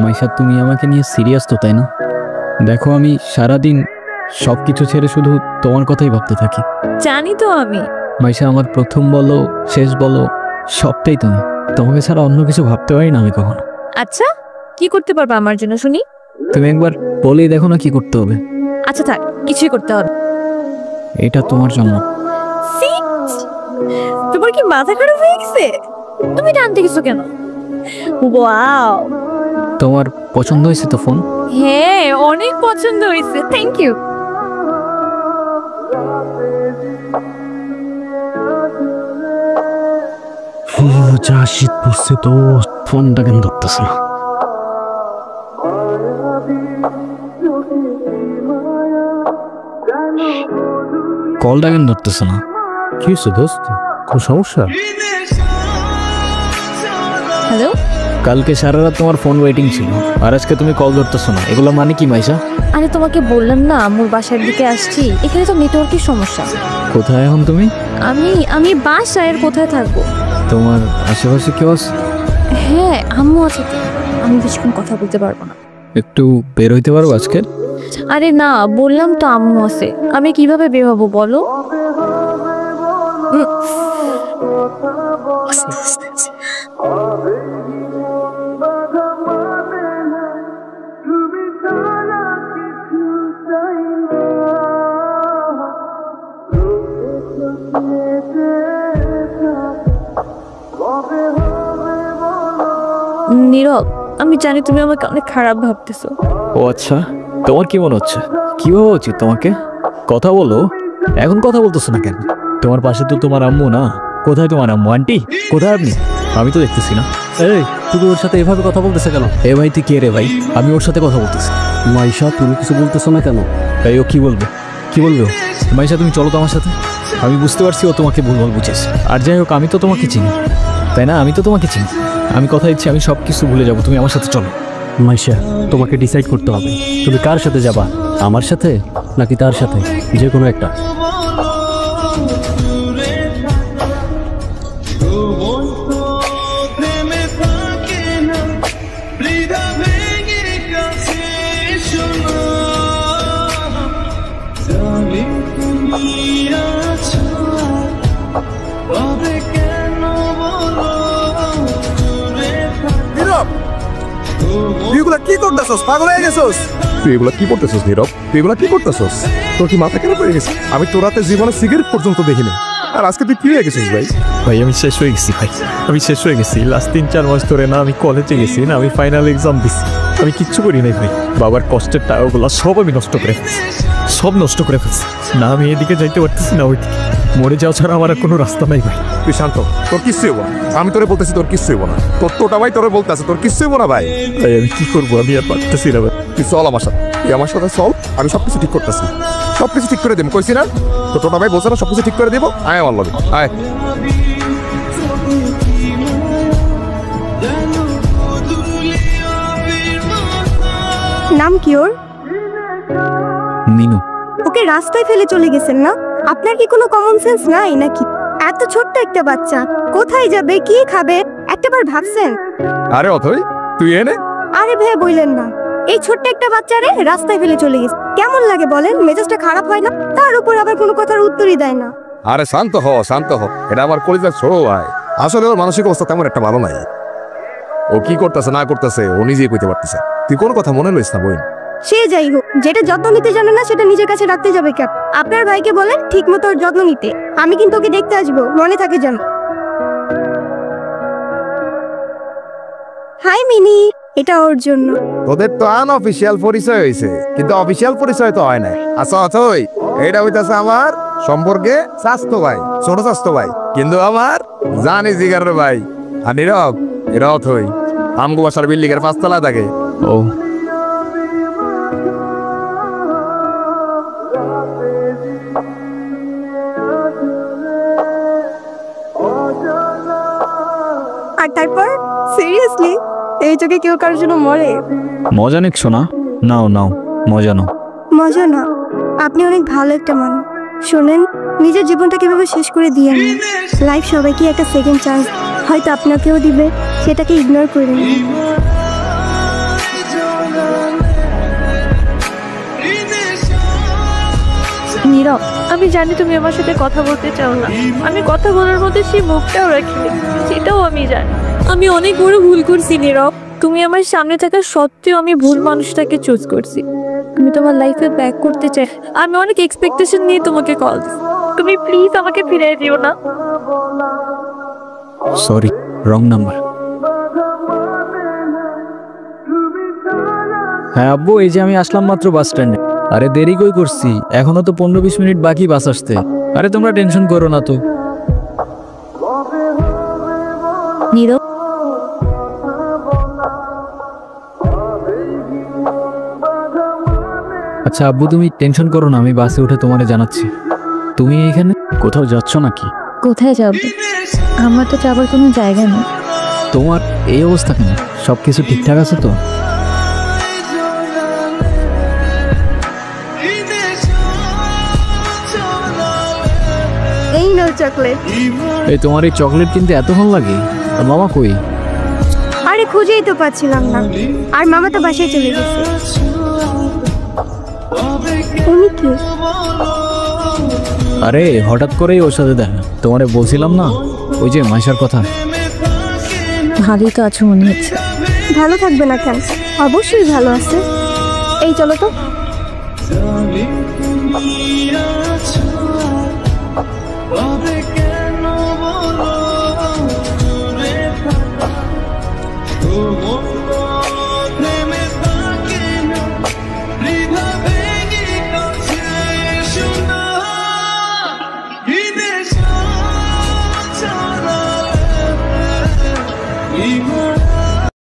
মাইশা, তুমি আমাকে নিয়ে সিরিয়াস তো, তাই না? দেখো, আমি সারাদিন সবকিছু ছেড়ে শুধু তোমার কথাই ভাবতে থাকি। জানি তো আমি। মাইশা, আমার প্রথম বলো শেষ বলো সবটাই তুমি। তোমাকে ছাড়া অন্য কিছু ভাবতে পারি না আমি কখনো। আচ্ছা, কি করতে পারবা আমার জন্য শুনি? তুমি একবার বলেই দেখো না কি করতে হবে। আচ্ছা থাক, কিছুই করতে হবে। এটা তোমার জন্য। তোমার কি মাথা খারাপ হয়ে গেছে? তুমি টানতে গেছো কেন? ওয়াও, তোমার পছন্দ হয়েছে তো ফোন? হ্যাঁ, অনেক পছন্দ হয়েছে, থ্যাংক ইউ। যা শীত পড়ছে তো, ফোনটা কেন ধরতেছে না? কলটা কেন ধরতেছে না? কি হয়েছে দোস্ত, কোন সমস্যা? হ্যালো, কালকে সারা রাত তোমার ফোন ওয়েটিং ছিল, আর আজকে তুমি কল ধরতেছো না, এগুলো মানে কি মাইশা? আরে তোমাকে বললাম না আম্মুর বাসার দিকে আসছি, এখানে তো নেটওয়ার্কের সমস্যা। কোথায় এখন তুমি? আমি বাসায়, আর কোথায় থাকবো? তোমার আশেপাশে কেউ আছে? হ্যাঁ, আম্মু আছে তো। আমি বেশিক্ষণ কথা বলতে পারবো না। একটু বের হইতে পারবো আজকে? আরে না, বললাম তো আম্মু আছে, আমি কিভাবে বের হবো বলো? নীরব, আমি জানি তুমি আমাকে অনেক খারাপ ভাবতেছো। ও আচ্ছা, তোমার কি মনে হচ্ছে? কি ভাবা উচিত তোমাকে? কথা বলো। এখন কথা বলতেছো না কেন? তোমার পাশে তো তোমার আম্মু না। কোথায় তোমার আম্মু? আন্টি কোথায় আপনি? আমি তো দেখতেছি না। এই, তুমি ওর সাথে এভাবে কথা বলতেছে কেন? এ ভাই, তুই কে রে ভাই? আমি ওর সাথে কথা বলতেছি। মাইশা, তুমি কিছু বলতেছো না কেন? তাই ও কি বলবে? কি বলবে ও? মাইশা, তুমি চলো তো আমার সাথে। আমি বুঝতে পারছি ও তোমাকে ভুলভাল বুঝেছে। আর যাই হোক, আমি তো তোমাকে চিনি, তাই না? আমি তো তোমাকে চিনি। আমি কথা দিচ্ছি, আমি সব কিছু ভুলে যাবো, তুমি আমার সাথে চলো। মাইশা, তোমাকে ডিসাইড করতে হবে তুমি কার সাথে যাবা, আমার সাথে নাকি তার সাথে, যে কোনো একটা। তুই এগুলা কি করতেছস? পাগল হয়ে গেছস? তুই এগুলা কি করতেছস নীরব? তুই এগুলা কি করতেছস? তোর কি মাথা খারাপ হয়ে গেছে? আমি তোর রাতে জীবনে সিগারেট পর্যন্ত দেখিনি, আর আজকে তুই কি হয়ে গেছিস ভাই? ভাই, আমি শেষ হয়ে গেছি ভাই, আমি শেষ হয়ে গেছি। লাস্ট 3-4 মাস ধরে না আমি কলেজে গেছি, না আমি ফাইনাল এক্সাম দিছি, আমি কিচ্ছু করি নাই ভাই। বাবার কষ্টের টাকাগুলো সব আমি নষ্ট করে ফেলছি, সব নষ্ট করে ফেলছি। না আমি এদিকে যাইতে পারতেছি না ওইদিকে, মরে যাওয়া ছাড়া আমার আর কোনো রাস্তা নাই ভাই। তুই শান্ত, তোর কিচ্ছু হইব না। আমি তোরে বলতেছি তোর কিচ্ছু হইব না। তোর টোটা ভাই তোরে বলতেছে তোর কিচ্ছু হইব না ভাই। ভাই আমি কি করবো, আমি আর পারতেছি না ভাই। তুই চল আমার সাথে, তুই আমার সাথে চল, আমি সবকিছু ঠিক করতেছি, সবকিছু ঠিক করে দেবো। কইছি না তোর টোটা ভাই বলছে না সবকিছু ঠিক করে দেবো? আয় আমার লগে আয়। নাম কি ওর? মিনু। ওকে রাস্তায় ফেলে চলে গেছেন না? আপনার কি কোনো কমন সেন্স নাই নাকি? এত ছোট্ট একটা বাচ্চা কোথায় যাবে, কি খাবে, একটাবার ভাবছেন? আরে অথই, তুই এনে। আরে ভাই বললেন না, এই ছোট্ট একটা বাচ্চারে রাস্তায় ফেলে চলে গেছে, কেমন লাগে বলেন? মেজাজটা খারাপ হয় না? তার উপর আবার কোনো কথার উত্তরই দেয় না। আরে শান্ত হ, শান্ত হ। এটা আমার কলিজার ছোট ভাই, আসলে ওর মানসিক অবস্থা তেমন একটা ভালো নাই। ও কি করতেছে না করতেছে ও নিজেই কইতে পারতেছে। তুই কোনো কথা মনে লইস না বই। সে যাই হোক, যেটা যত্ন নিতে জানে না সেটা নিজের কাছে রাখতে যাবে কেন? আপনার ভাইকে বলেন ঠিক মতো ওর যত্ন নিতে। আমি কিন্তু ওকে দেখতে আসবো, মনে থাকে যেন। হাই মিনি, এটা ওর জন্য। তোদের তো আনঅফিসিয়াল পরিচয় হয়েছে, কিন্তু অফিসিয়াল পরিচয় তো হয় নাই। আচ্ছা অথই, এটা হইতাছে আমার সম্পর্কে স্বাস্থ্য ভাই, ছোট স্বাস্থ্য ভাই, কিন্তু আমার জানি জিগার ভাই। আর নীরব, এটা অথই আমগো বাসার বিল্ডিং এর 5 তলা থাকে। ও আর তারপর সিরিয়াসলি এই চোখে কেউ কারোর জন্য মরে? মজা নিচ্ছো না? নাও নাও, মজা নাও। মজা না, আপনি অনেক ভালো একটা মানুষ। শোনেন, নিজের জীবনটা কিভাবে শেষ করে দিয়ে লাইফ সবাইকে একটা সেকেন্ড চান্স হয়তো আপনাকেও দিবে, সেটাকে ইগনোর করে নিন। নীরব, আমি জানি তুমি আমার সাথে কথা বলতে চাও না, আমি কথা বলার মধ্যে সেই মুখটাও রাখিনি, সেটাও আমি জানি। আমি অনেক বড় ভুল করছি নীরব, তুমি আমার সামনে থাকা সত্ত্বেও আমি ভুল মানুষটাকে চুজ করছি। আমি তোমার লাইফে ব্যাক করতে চাই, আমি অনেক এক্সপেকটেশন নিয়ে তোমাকে কল দিচ্ছি, তুমি প্লিজ আমাকে ফিরিয়ে দিও না। Sorry, wrong number. হ্যাঁ আব্বু, এই যে আমি আসলাম মাত্র বাস স্ট্যান্ডে। আরে দেরি কই করছি, এখনো তো 15-20 মিনিট বাকি বাস আসতে। আরে তোমরা টেনশন করো না তো। নীরব, আচ্ছা আব্বু, তুমি টেনশন করো না, আমি বাসে উঠে তোমারে জানাচ্ছি। তুমি এখানে কোথাও যাচ্ছ নাকি? কোথায় যাবে? আমার তো যাবার কোনো জায়গা নেই। তোমার এই অবস্থা কেন? সব কিছু ঠিকঠাক আছে তো? এই নাও চকলেট। এই তোমার এই চকলেট কিনতে এত ভালো লাগে? আর মামা কই? আরে খুঁজেই তো পাচ্ছিলাম না, আর মামা তো বাসায় চলে গেছে। উনি কি? আরে হঠাৎ করেই ওর সাথে দেখা, তোমারে বলছিলাম না ওই যে মাইশার কথা। ভালোই তো আছো মনে হচ্ছে। ভালো থাকবে না কেন? অবশ্যই ভালো আছে। এই চলো তো।